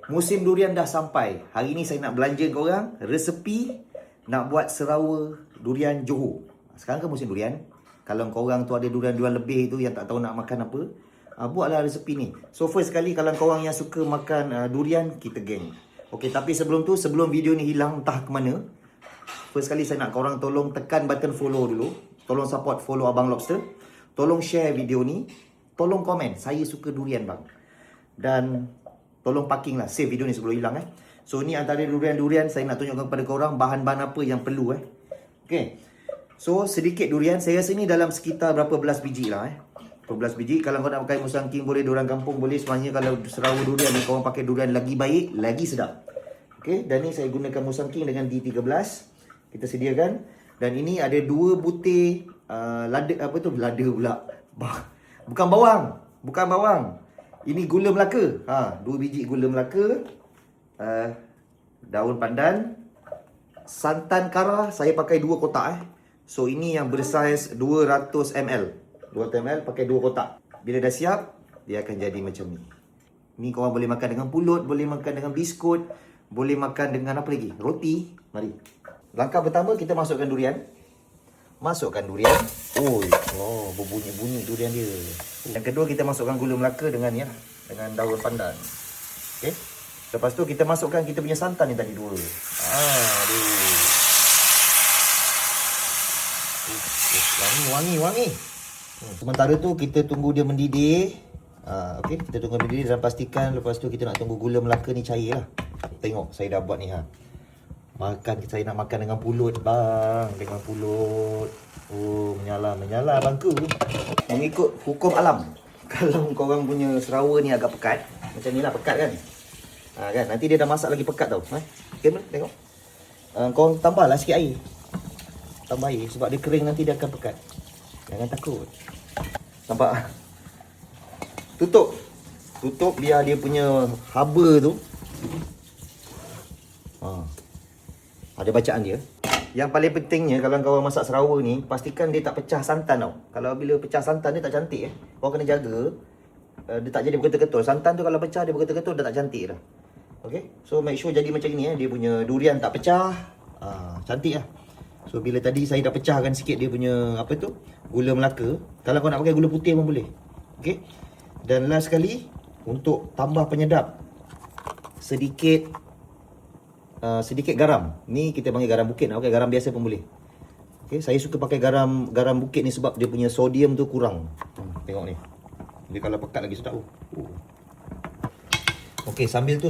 musim durian dah sampai. Hari ni saya nak belanja korang resepi nak buat serawa durian Johor. Sekarang kan musim durian. Kalau korang tu ada durian-durian lebih tu yang tak tahu nak makan apa, buatlah resepi ni. So first sekali kalau korang yang suka makan durian, kita geng. Okey, tapi sebelum tu, sebelum video ni hilang entah ke mana, first kali saya nak korang tolong tekan button follow dulu. Tolong support follow Abang Lobster. Tolong share video ni. Tolong komen, saya suka durian bang. Dan tolong parking lah, save video ni sebelum hilang So ni antara durian-durian saya nak tunjukkan kepada korang bahan-bahan apa yang perlu Okay. So sedikit durian, saya rasa ni dalam sekitar berapa belas biji lah berapa belas biji. Kalau kau nak pakai Musang King boleh, durian kampung boleh. Sebenarnya kalau serawa durian ni korang pakai durian lagi baik, lagi sedap. Okay, dan ni saya gunakan Musang King dengan D13. Kita sediakan. Dan ini ada 2 butir lada, apa tu? Lada pula. Bukan bawang. Bukan bawang. Ini gula Melaka. 2 biji gula Melaka. Daun pandan. Santan kara saya pakai 2 kotak So ini yang bersaiz 200 ml. 200 ml pakai 2 kotak. Bila dah siap, dia akan jadi macam ni. Ni korang boleh makan dengan pulut, boleh makan dengan biskut, boleh makan dengan apa lagi? Roti. Mari. Langkah pertama kita masukkan durian. Masukkan durian. Oh, berbunyi-bunyi durian dia. Yang kedua kita masukkan gula Melaka dengan ni dengan daun pandan. Okey. Lepas tu kita masukkan kita punya santan ni tadi 2. Wangi. Sementara tu kita tunggu dia mendidih. Okey, kita tunggu mendidih dan pastikan lepas tu kita nak tunggu gula Melaka ni cair lah. Tengok saya dah buat ni saya nak makan dengan pulut bang, dengan pulut. Menyala bangku. Mengikut hukum alam. Kalau korang punya serawa ni agak pekat, macam ni lah pekat kan. Kan nanti dia dah masak lagi pekat tau. Okay, tengok. Korang tambahlah sikit air. Tambah air sebab dia kering nanti dia akan pekat. Jangan takut. Nampak? Tutup biar dia punya haba tu. Ada bacaan dia. Yang paling pentingnya kalau korang masak serawa ni, pastikan dia tak pecah santan tau. Kalau bila pecah santan dia tak cantik Korang kena jaga dia tak jadi berketul-ketul. Santan tu kalau pecah dia berketul-ketul dah tak cantik dah. Okay, so make sure jadi macam ni dia punya durian tak pecah. Cantik lah. So bila tadi saya dah pecahkan sikit dia punya apa tu, gula Melaka. Kalau kau nak pakai gula putih pun boleh. Okay. Dan last sekali untuk tambah penyedap, sedikit garam. Ni kita panggil garam bukit. Nak pakai garam biasa pun boleh. Okay, saya suka pakai garam bukit ni sebab dia punya sodium tu kurang. Tengok ni. Dia kalau pekat lagi sedap. Okay, sambil tu